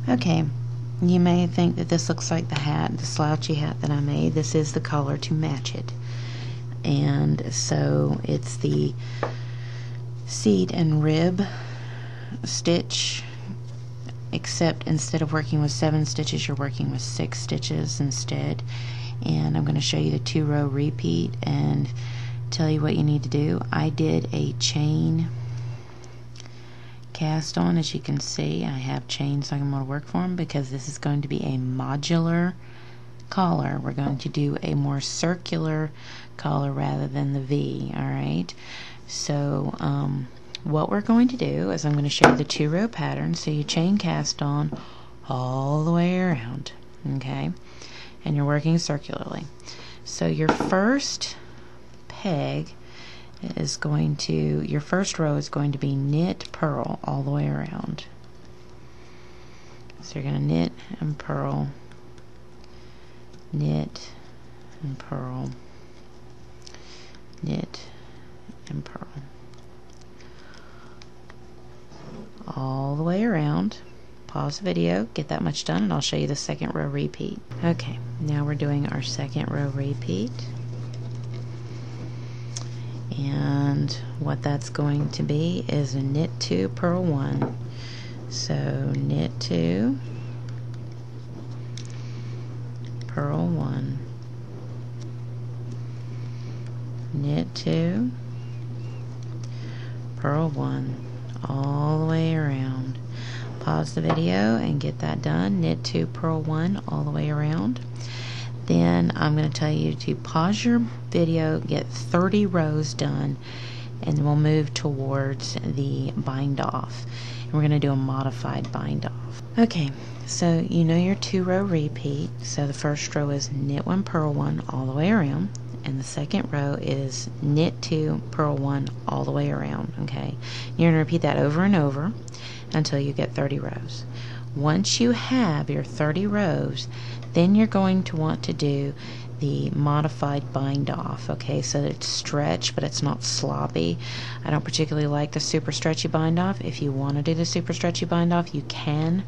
Okay, you may think that this looks like the hat, the slouchy hat that I made. This is the collar to match it. And so it's the seat and rib stitch, except instead of working with 7 stitches, you're working with 6 stitches instead. And I'm going to show you the 2-row repeat and tell you what you need to do. I did a chain cast on. As you can see, I have chains I'm going to work for them because this is going to be a modular collar. We're going to do a more circular collar rather than the V. Alright, so what we're going to do is I'm going to show you the 2-row pattern. So you chain cast on all the way around, okay, and you're working circularly. So your first peg is going to, your first row is going to be knit, purl all the way around. So you're going to knit and purl, knit and purl, knit and purl all the way around. Pause the video, get that much done, and I'll show you the 2nd row repeat. Okay, now we're doing our 2nd row repeat. And what that's going to be is a knit 2, purl 1. So knit 2, purl 1, knit 2, purl 1, all the way around. Pause the video and get that done. Knit 2, purl 1 all the way around. Then I'm going to tell you to pause your video, get 30 rows done, and we'll move towards the bind off. And we're going to do a modified bind off. Okay, so you know your 2-row repeat. So the first row is knit 1, purl 1 all the way around, and the 2nd row is knit 2, purl 1 all the way around. Okay, you're going to repeat that over and over until you get 30 rows. Once you have your 30 rows, then you're going to want to do the modified bind off, okay, so that it's stretched but it's not sloppy. I don't particularly like the super stretchy bind off. If you want to do the super stretchy bind off, you can.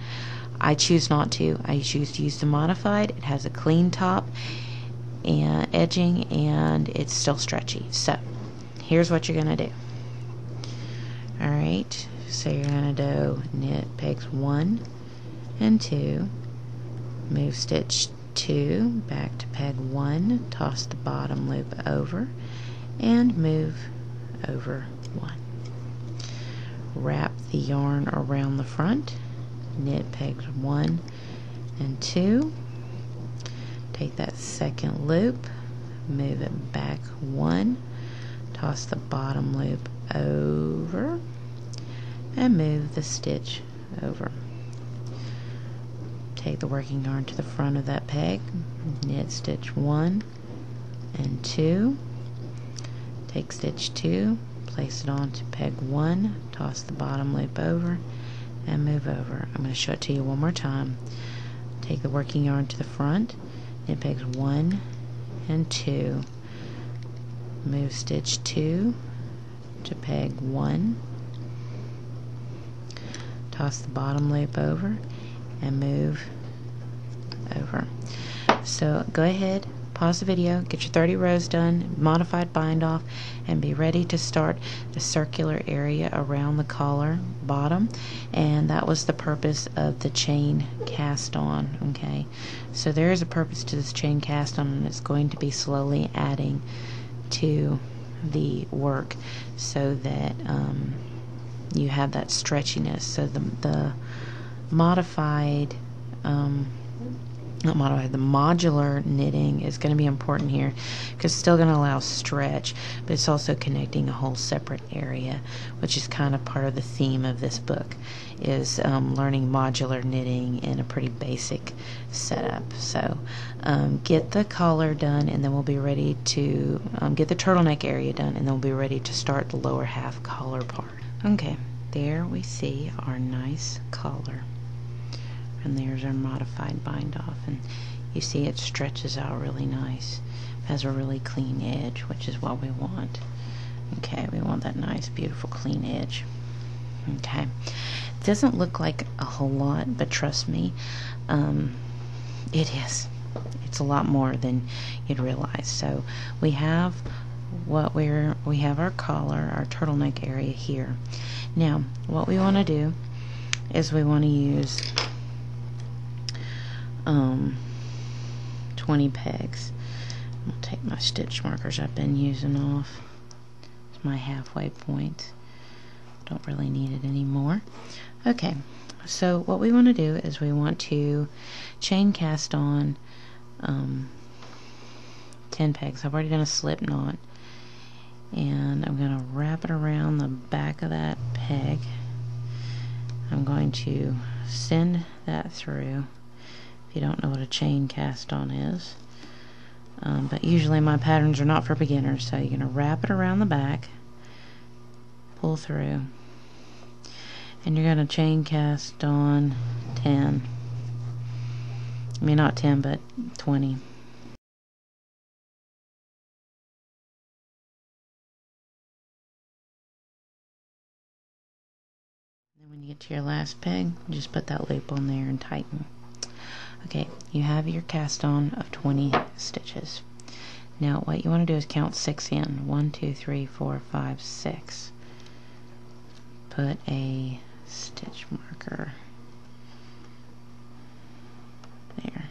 I choose not to. I choose to use the modified. It has a clean top and edging, and it's still stretchy. So here's what you're going to do. Alright, so you're going to do knit pegs 1 and 2, move stitch 2 back to peg 1, toss the bottom loop over, and move over 1. Wrap the yarn around the front, knit pegs 1 and 2, take that 2nd loop, move it back 1, toss the bottom loop over, and move the stitch over. Take the working yarn to the front of that peg, knit stitch 1 and 2, take stitch 2, place it onto peg 1, toss the bottom loop over, and move over. I'm going to show it to you one more time. Take the working yarn to the front, knit pegs 1 and 2, move stitch 2 to peg 1, toss the bottom loop over, and move over. So go ahead, pause the video, get your 30 rows done, modified bind off, and be ready to start the circular area around the collar bottom. And that was the purpose of the chain cast on. Okay, so there is a purpose to this chain cast on, and it's going to be slowly adding to the work so that you have that stretchiness. So the modified the modular knitting is going to be important here because it's still going to allow stretch, but it's also connecting a whole separate area, which is kind of part of the theme of this book, is learning modular knitting in a pretty basic setup. So get the collar done, and then we'll be ready to get the turtleneck area done, and then we'll be ready to start the lower half collar part. Okay, there we see our nice collar. And there's our modified bind off, and you see it stretches out really nice. It has a really clean edge, which is what we want. Okay, we want that nice beautiful clean edge. Okay, It doesn't look like a whole lot, but trust me, it is. It's a lot more than you'd realize. So we have we have our collar, our turtleneck area here. Now what we want to do is we want to use 20 pegs. I'll take my stitch markers I've been using off. It's my halfway point. Don't really need it anymore. Okay, so what we want to do is we want to chain cast on 10 pegs. I've already done a slip knot, and I'm going to wrap it around the back of that peg. I'm going to send that through. If you don't know what a chain cast on is, but usually my patterns are not for beginners, so you're going to wrap it around the back, pull through, and you're going to chain cast on 10. I mean, not 10, but 20. Then when you get to your last peg, just put that loop on there and tighten. Okay, you have your cast on of 20 stitches. Now what you want to do is count 6 in. 1, 2, 3, 4, 5, 6. Put a stitch marker there.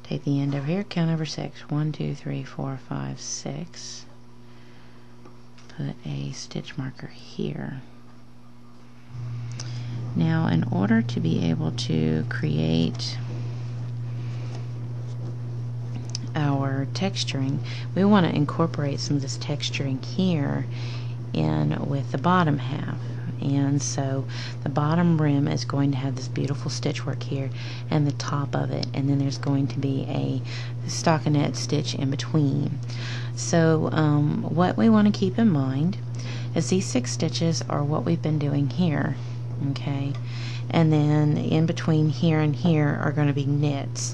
Take the end over here, count over 6. 1, 2, 3, 4, 5, 6. Put a stitch marker here. Now, in order to be able to create our texturing, we want to incorporate some of this texturing here in with the bottom half. And so the bottom rim is going to have this beautiful stitch work here and the top of it, and then there's going to be a stockinette stitch in between. So what we want to keep in mind is these 6 stitches are what we've been doing here. Okay, and then in between here and here are going to be knits,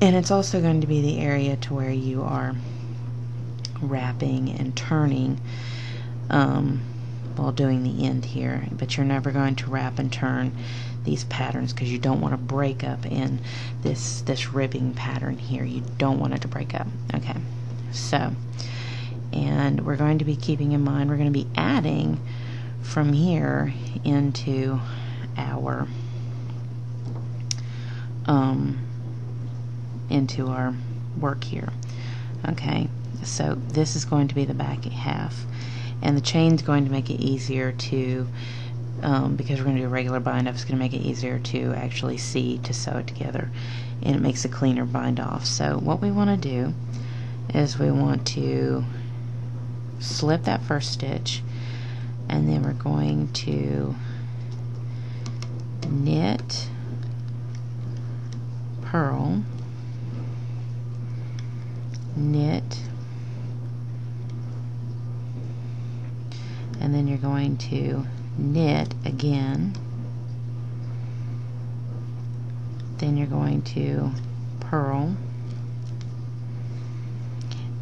and it's also going to be the area to where you are wrapping and turning while doing the end here, but you're never going to wrap and turn these patterns because you don't want to break up in this ribbing pattern here. You don't want it to break up. Okay, so, and we're going to be keeping in mind we're going to be adding from here into our work here. Okay, so this is going to be the back half, and the chain's going to make it easier to because we're going to do a regular bind off, it's going to make it easier to actually see to sew it together, and it makes a cleaner bind off. So what we want to do is we want to slip that first stitch, and then we're going to knit, purl, knit, and then you're going to knit again, then you're going to purl,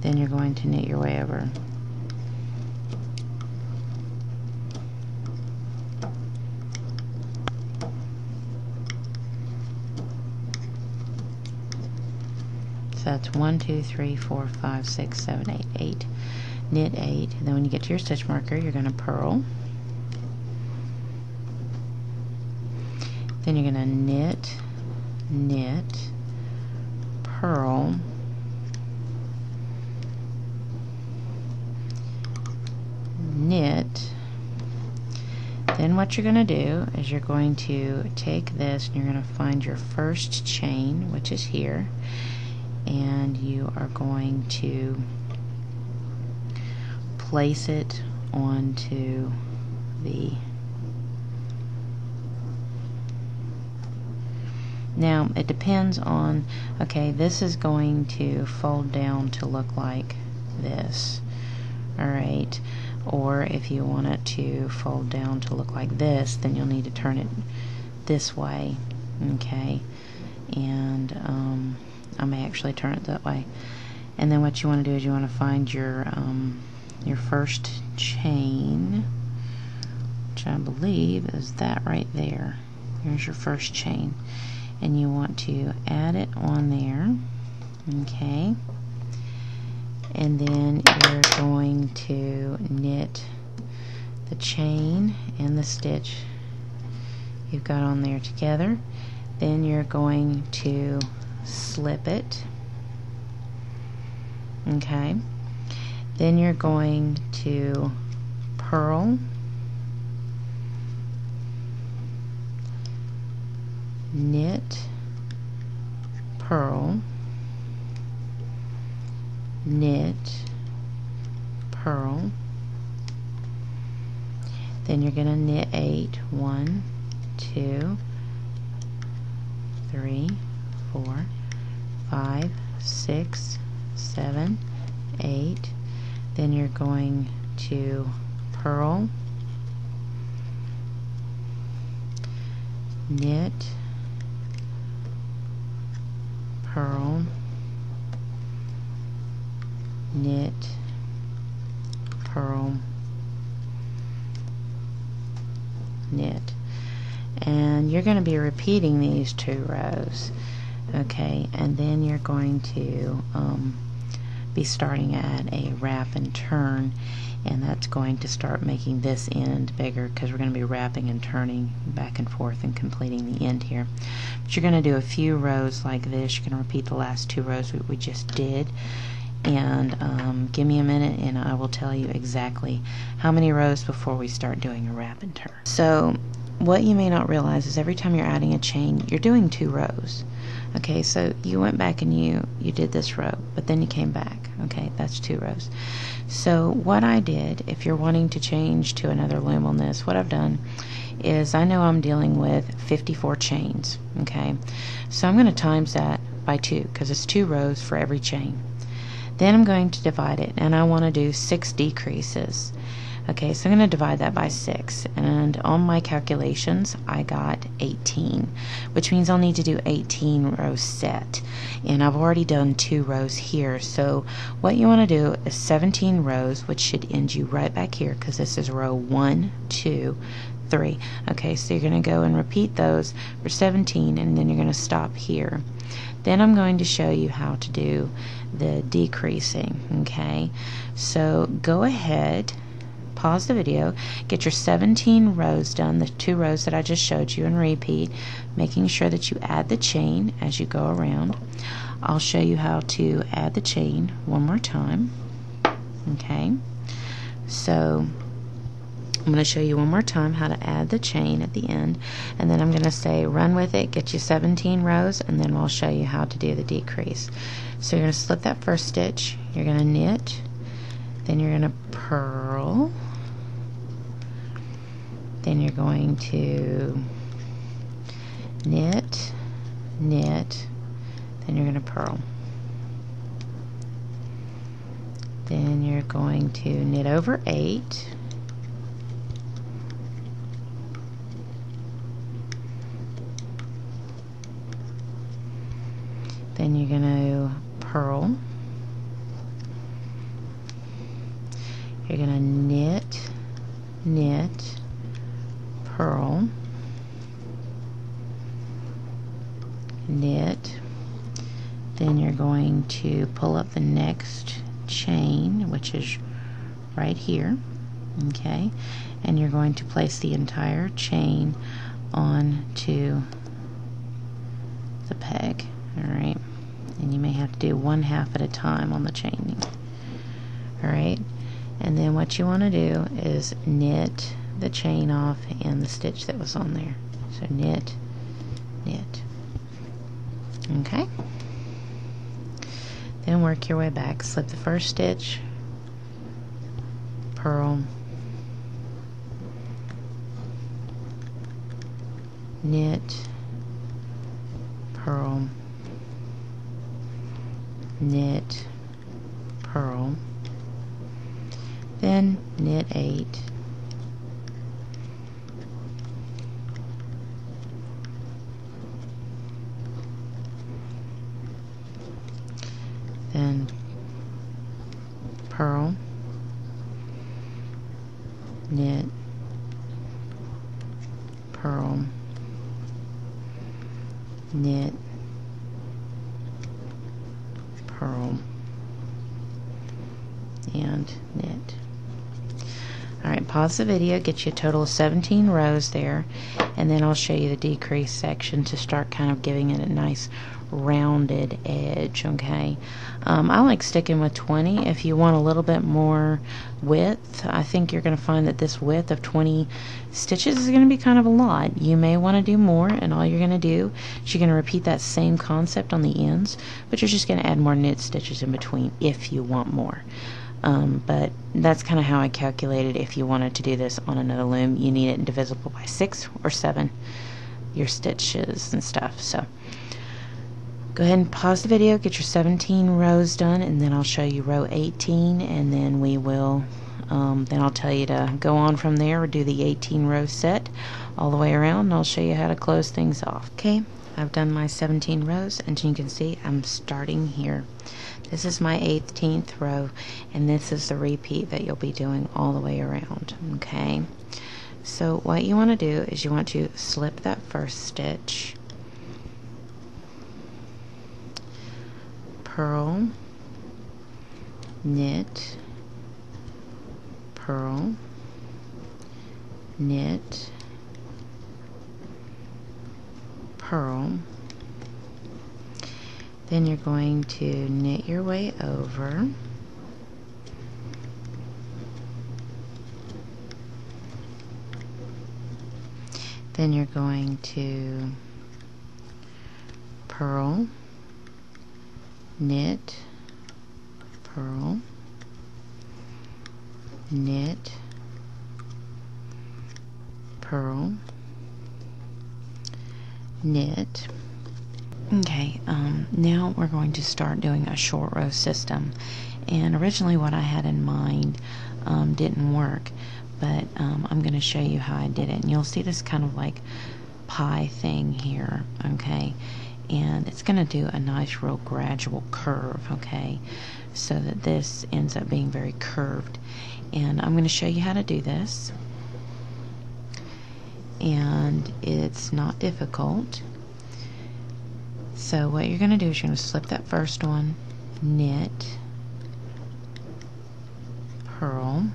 then you're going to knit your way over. So that's 1, 2, 3, 4, 5, 6, 7, 8. 8. Knit 8. And then when you get to your stitch marker, you're going to purl. Then you're going to knit, knit, purl, knit. Then what you're going to do is you're going to take this and you're going to find your first chain, which is here, and you are going to place it onto the, now it depends on, okay, this is going to fold down to look like this, alright, or if you want it to fold down to look like this, then you'll need to turn it this way, okay, and I may actually turn it that way. And then what you want to do is you want to find your first chain, which which I believe is that right there. Here's your first chain, and you want to add it on there, okay, and then you're going to knit the chain and the stitch you've got on there together. Then you're going to slip it, okay, then you're going to purl, knit, purl, knit, purl, then you're going to knit 8, 1, 2, 3, 4, 5, 6, 7, 8, then you're going to purl, knit, purl, knit, purl, knit, and you're going to be repeating these 2 rows, okay, and then you're going to be starting at a wrap and turn, and that's going to start making this end bigger because we're going to be wrapping and turning back and forth and completing the end here. But you're going to do a few rows like this. You're going to repeat the last 2 rows we just did, and give me a minute and I will tell you exactly how many rows before we start doing a wrap and turn. So what you may not realize is every time you're adding a chain, you're doing 2 rows. Okay, so you went back and you did this row, but then you came back. Okay, that's 2 rows. So what I did, if you're wanting to change to another loom on this, what I've done is I know I'm dealing with 54 chains. Okay, so I'm going to times that by 2 because it's 2 rows for every chain. Then I'm going to divide it, and I want to do 6 decreases. Okay, so I'm going to divide that by 6, and on my calculations I got 18, which means I'll need to do 18 rows set, and I've already done 2 rows here. So what you want to do is 17 rows, which should end you right back here because this is row 1, 2, 3. Okay, so you're going to go and repeat those for 17, and then you're going to stop here. Then I'm going to show you how to do the decreasing. Okay, so go ahead, pause the video, get your 17 rows done, the 2 rows that I just showed you, and repeat, making sure that you add the chain as you go around. I'll show you how to add the chain one more time. Okay, so I'm going to show you one more time how to add the chain at the end, and then I'm going to say run with it, get you 17 rows, and then we'll show you how to do the decrease. So you're going to slip that first stitch, you're going to knit, then you're going to purl, then you're going to knit, knit, then you're going to purl, then you're going to knit over 8, then you're going to purl, you're going to knit, knit, purl, knit, then you're going to pull up the next chain, which is right here, okay, and you're going to place the entire chain onto the peg. Alright, and you may have to do 1/2 at a time on the chaining. Alright, and then what you want to do is knit the chain off and the stitch that was on there. So knit, knit. Okay, then work your way back, slip the first stitch, purl, knit, purl, knit, purl, then knit 8, then purl, knit, knit, purl, and knit. Alright, pause the video, get you a total of 17 rows there, and then I'll show you the decrease section to start kind of giving it a nice rounded edge. Okay, I like sticking with 20. If you want a little bit more width, I think you're going to find that this width of 20 stitches is going to be kind of a lot. You may want to do more, and all you're going to do is you're going to repeat that same concept on the ends, but you're just going to add more knit stitches in between if you want more. But that's kind of how I calculated. If you wanted to do this on another loom, you need it divisible by 6 or 7, your stitches and stuff. So go ahead and pause the video, get your 17 rows done, and then I'll show you row 18, and then we will then I'll tell you to go on from there or do the 18 row set all the way around, and I'll show you how to close things off. Okay, I've done my 17 rows, and you can see I'm starting here. This is my 18th row, and this is the repeat that you'll be doing all the way around. Okay, so what you want to do is you want to slip that first stitch, purl, knit, purl, knit, purl. Then you're going to knit your way over, then you're going to purl, knit, purl, knit, purl, knit. Okay, now we're going to start doing a short row system, and originally what I had in mind didn't work, but I'm going to show you how I did it, and you'll see this kind of like pie thing here. Okay, and it's going to do a nice real gradual curve, okay, so that this ends up being very curved. And I'm going to show you how to do this, and it's not difficult. So what you're going to do is you're going to slip that first one, knit, purl,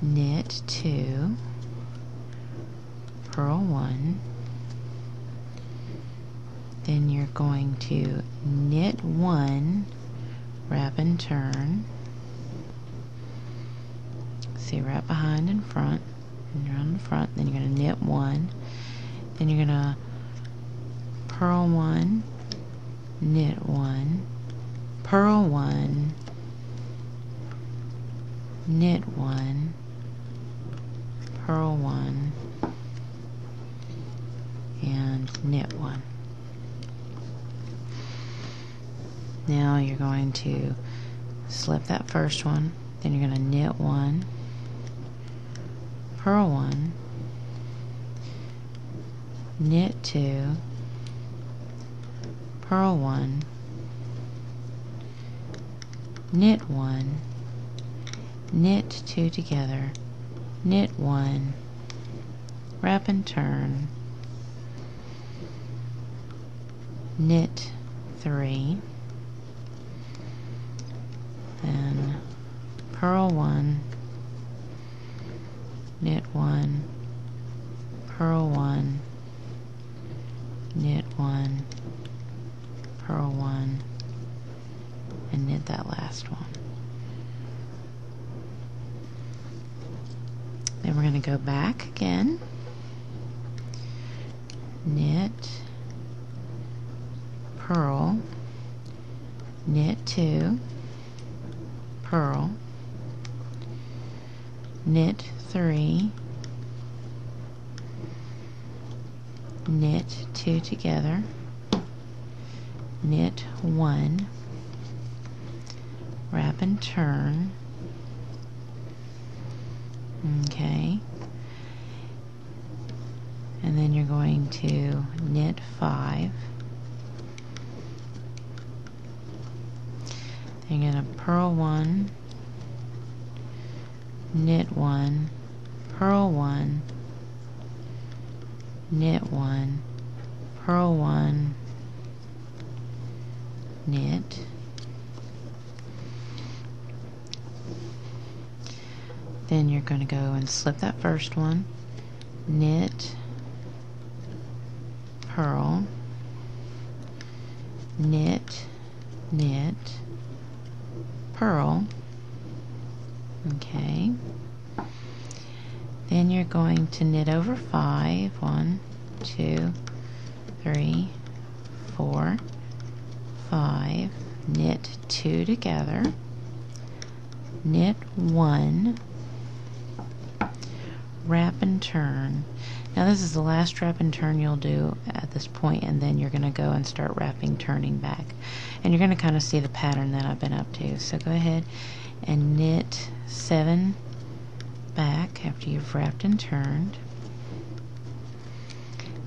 knit 2, purl 1, then you're going to knit 1, wrap and turn, see, wrap behind and front, and you're on the front, then you're going to knit 1, then you're going to purl 1, knit 1, purl 1, knit 1, purl 1, and knit 1. Now you're going to slip that first one, then you're going to knit 1, purl 1, knit 2, purl 1, knit 1, knit 2 together, knit 1, wrap and turn, knit 3, then purl 1, knit 1, purl 1, knit 1, purl 1, and knit that last one. Then we're going to go back again, knit, purl, knit 2, purl, knit 3, knit 2 together, knit 1, wrap and turn, okay, and then you're going to knit 5, then you're going to purl 1, knit 1, purl 1, knit 1, purl 1, knit, then you're going to go and slip that first one, knit, purl, knit, knit, purl. Okay, then you're going to knit over 5, 1, 2, 3, 4, 5, knit 2 together, knit 1, wrap and turn. Now this is the last wrap and turn you'll do at this point, and then you're going to go and start wrapping, turning back, and you're going to kind of see the pattern that I've been up to. So go ahead and knit 7 back after you've wrapped and turned.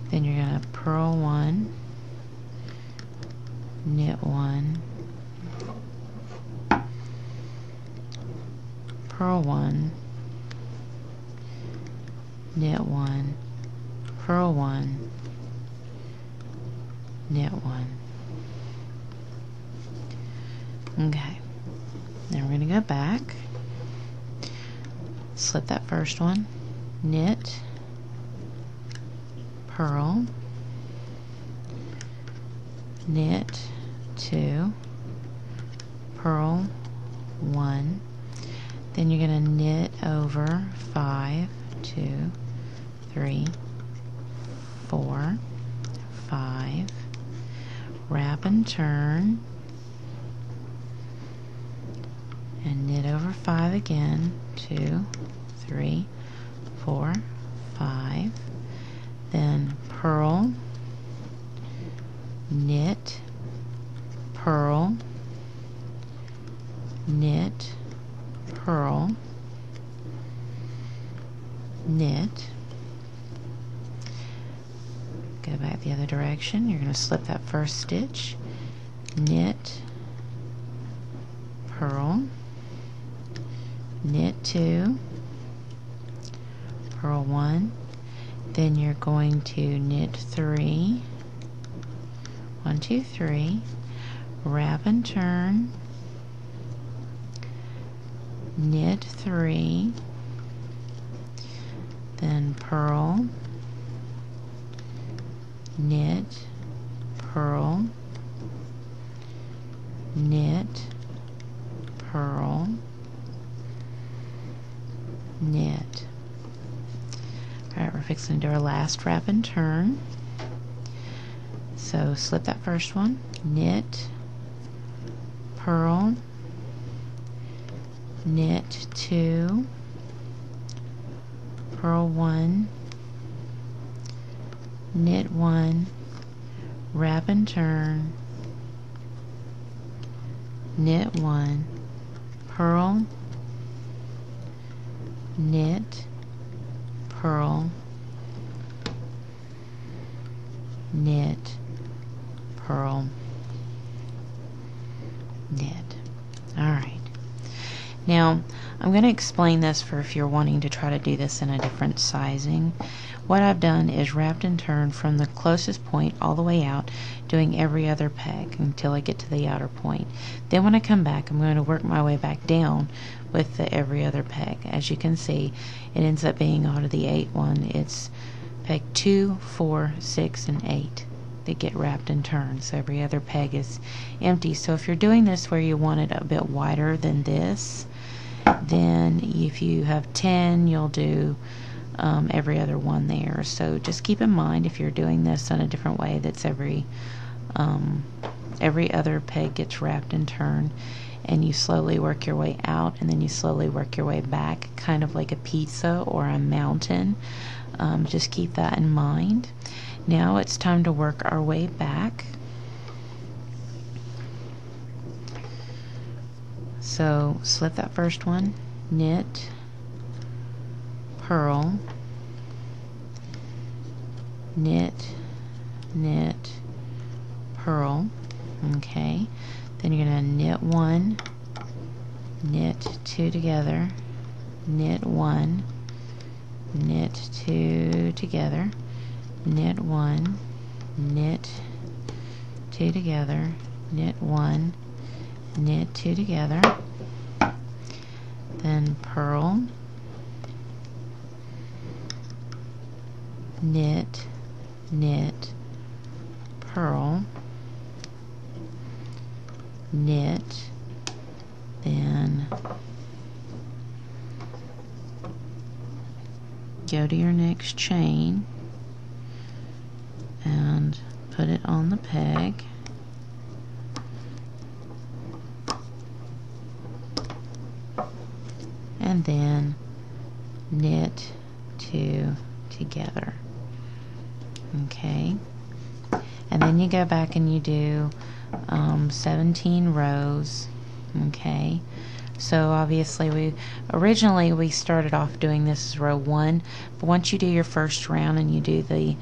Then you're going to purl 1, knit 1, purl 1, knit 1, purl 1, knit 1. Okay, then we're going to go back, slip that first one, knit, purl, knit 2, purl 1, then you're going to knit over 5, 2, 3, 4, 5, wrap and turn, and knit over 5 again, 2, 3, 4, 5, then purl, knit, purl, knit, purl, knit, go back the other direction, you're going to slip that first stitch, knit, purl, knit 2, purl 1, then you're going to knit 3, 1, 2, 3, wrap and turn, knit 3, then purl, knit, purl, knit, purl, knit. Alright, we're fixing to do our last wrap and turn. So slip that first one, knit, purl, knit 2, purl 1, knit 1, wrap and turn, knit 1, purl, knit, purl, knit, purl, knit. Alright. Now, I'm going to explain this for if you're wanting to try to do this in a different sizing. What I've done is wrapped and turned from the closest point all the way out, doing every other peg until I get to the outer point. Then when I come back, I'm going to work my way back down with the every other peg. As you can see, it ends up being out of the 8 one. It's peg 2, 4, 6, and 8 that get wrapped and turned. So every other peg is empty. So if you're doing this where you want it a bit wider than this, then if you have 10, you'll do every other one there. So just keep in mind, if you're doing this in a different way, that's every other peg gets wrapped and turned, and you slowly work your way out, and then you slowly work your way back, kind of like a pizza or a mountain. Just keep that in mind. Now it's time to work our way back. So slip that first one, knit, purl, knit, knit, purl. Okay, then you're going to knit 1, knit 2 together, knit 1, knit 2 together, knit 1, knit 2 together, knit 1, knit 2 together, then purl, knit, knit, purl, knit, then go to your next chain and put it on the peg, and then knit 2 together. Okay, and then you go back and you do 17 rows. Okay, so obviously we originally started off doing this as row 1, but once you do your first round and you do the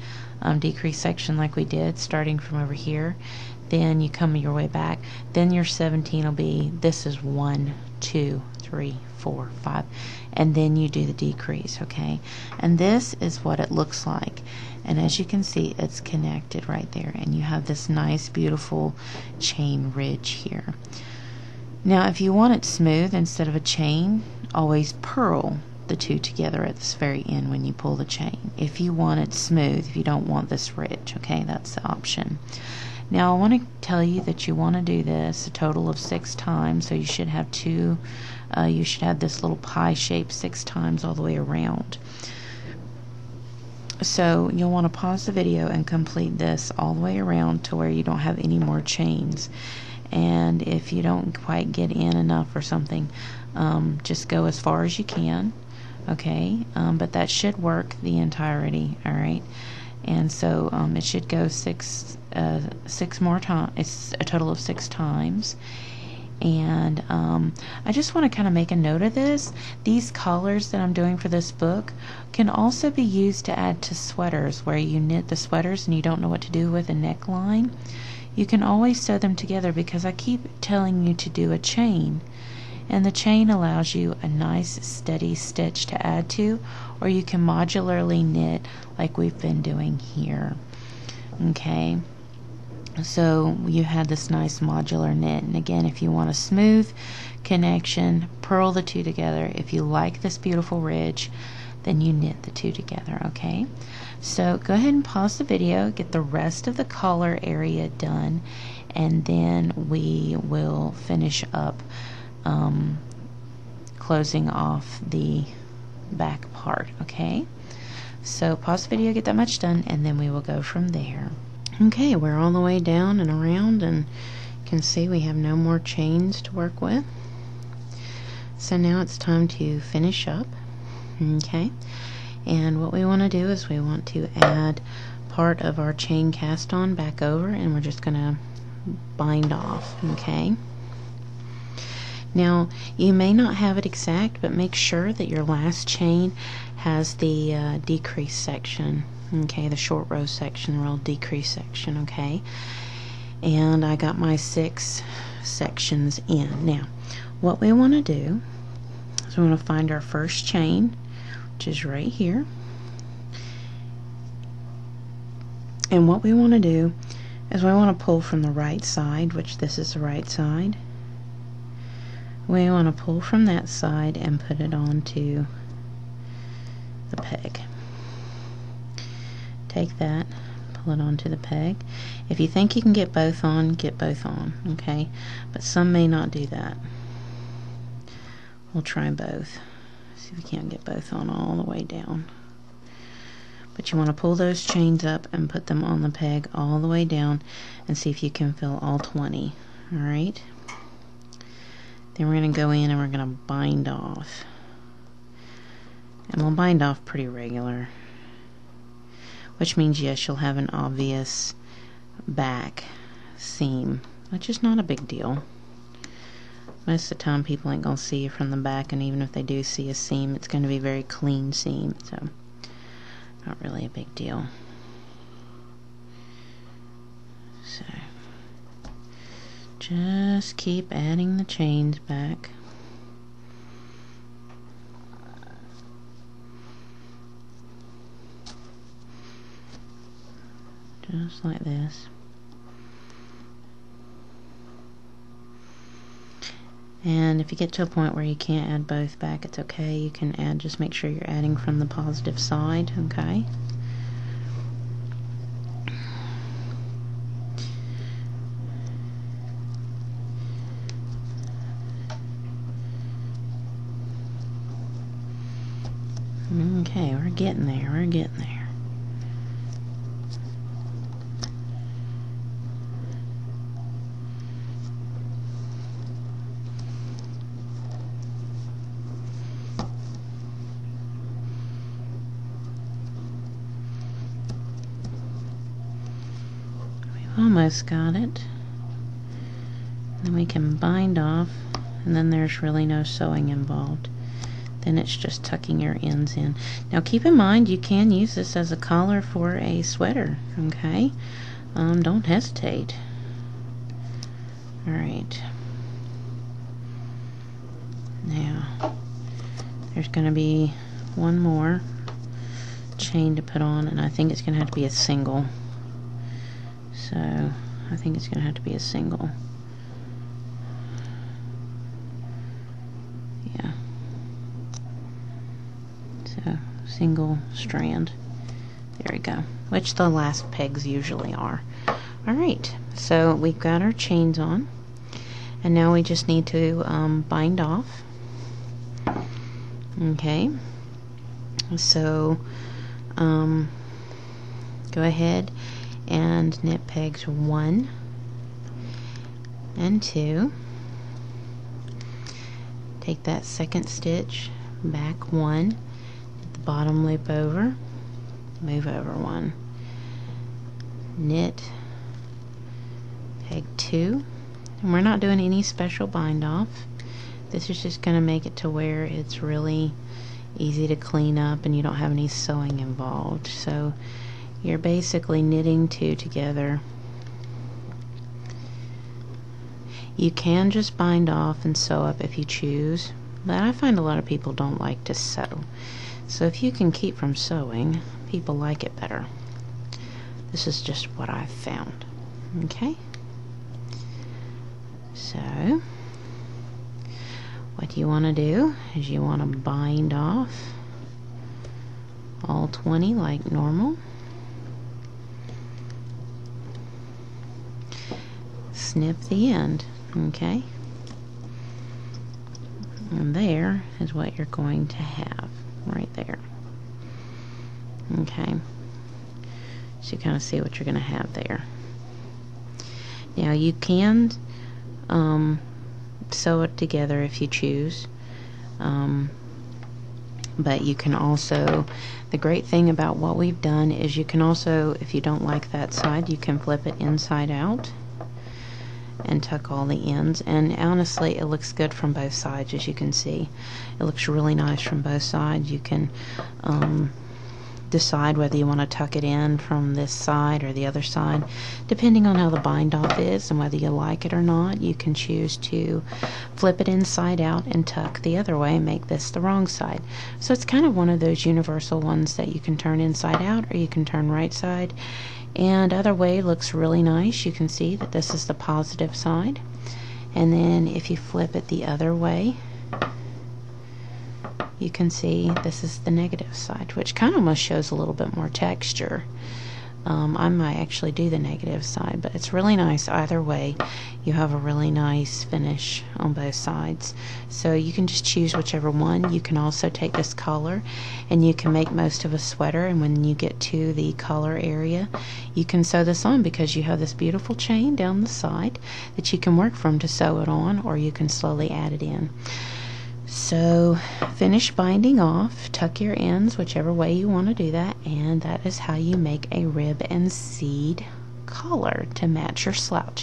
decrease section like we did starting from over here, then you come your way back, then your 17 will be, this is 1, 2, 3, 4, 5, and then you do the decrease. Okay, and this is what it looks like, and as you can see, it's connected right there, and you have this nice beautiful chain ridge here. Now if you want it smooth instead of a chain, always purl the 2 together at this very end when you pull the chain. If you want it smooth, if you don't want this ridge, okay, that's the option. Now I want to tell you that you want to do this a total of 6 times, so you should have you should have this little pie shape 6 times all the way around. So you'll want to pause the video and complete this all the way around to where you don't have any more chains. And if you don't quite get in enough or something, just go as far as you can. Okay, but that should work the entirety. All right, and so it should go 6 more times. It's a total of 6 times. And I just want to kind of make a note of this. These collars that I'm doing for this book can also be used to add to sweaters, where you knit the sweaters and you don't know what to do with a neckline. You can always sew them together, because I keep telling you to do a chain, and the chain allows you a nice steady stitch to add to, or you can modularly knit like we've been doing here. Okay, so you had this nice modular knit, and again, if you want a smooth connection, purl the 2 together. If you like this beautiful ridge, then you knit the 2 together. Okay, so go ahead and pause the video, get the rest of the collar area done, and then we will finish up closing off the back part. Okay, so pause the video, get that much done, and then we will go from there. Okay, we're all the way down and around, and you can see we have no more chains to work with. So now it's time to finish up. Okay, and what we want to do is we want to add part of our chain cast on back over, and we're just going to bind off. Okay, now you may not have it exact, but make sure that your last chain has the decrease section. Okay, the short row section, the real decrease section. Okay, and I got my 6 sections in. Now what we want to do is we want to find our first chain, which is right here, and what we want to do is we want to pull from the right side, which this is the right side. We want to pull from that side and put it onto the peg. Take that, pull it onto the peg. If you think you can get both on, get both on. Okay, but some may not do that. We'll try both. See if we can't get both on all the way down. But you want to pull those chains up and put them on the peg all the way down, and see if you can fill all 20. Alright, then we're going to go in and we're going to bind off, and we'll bind off pretty regular, which means yes, you'll have an obvious back seam, which is not a big deal. Most of the time people ain't going to see you from the back, and even if they do see a seam, it's going to be a very clean seam, so not really a big deal. So just keep adding the chains back. just like this. And if you get to a point where you can't add both back, it's okay. You can add, just make sure you're adding from the positive side, okay? Okay, we're getting there, we're getting there. Almost got it. Then we can bind off, and then there's really no sewing involved. Then it's just tucking your ends in. Now keep in mind you can use this as a collar for a sweater, okay? Don't hesitate. Alright. Now there's going to be one more chain to put on, and I think it's going to have to be a single. So I think it's going to have to be a single. Yeah. So single strand. There we go. Which the last pegs usually are. Alright, so we've got our chains on. And now we just need to bind off. Okay. So go ahead and knit pegs 1 and 2. Take that second stitch back 1, knit the bottom loop over, move over 1, knit peg 2, and we're not doing any special bind off. This is just going to make it to where it's really easy to clean up and you don't have any sewing involved. So you're basically knitting 2 together. You can just bind off and sew up if you choose, but I find a lot of people don't like to sew. So if you can keep from sewing, people like it better. This is just what I've found. Okay? So what you want to do is you want to bind off all 20 like normal. Snip the end, okay? And there is what you're going to have, right there. Okay? So you kind of see what you're going to have there. Now you can sew it together if you choose, but you can also, the great thing about what we've done is you can also, if you don't like that side, you can flip it inside out and tuck all the ends, and honestly it looks good from both sides. As you can see, it looks really nice from both sides. You can decide whether you want to tuck it in from this side or the other side, depending on how the bind off is and whether you like it or not. You can choose to flip it inside out and tuck the other way and make this the wrong side. So it's kind of one of those universal ones that you can turn inside out or you can turn right side, and other way looks really nice. You can see that this is the positive side, and then if you flip it the other way, you can see this is the negative side, which kind of almost shows a little bit more texture. I might actually do the negative side, but it's really nice either way. You have a really nice finish on both sides. So you can just choose whichever one. You can also take this collar and you can make most of a sweater, and when you get to the collar area you can sew this on, because you have this beautiful chain down the side that you can work from to sew it on, or you can slowly add it in. So finish binding off, tuck your ends whichever way you want to do that, and that is how you make a rib and seed collar to match your slouch.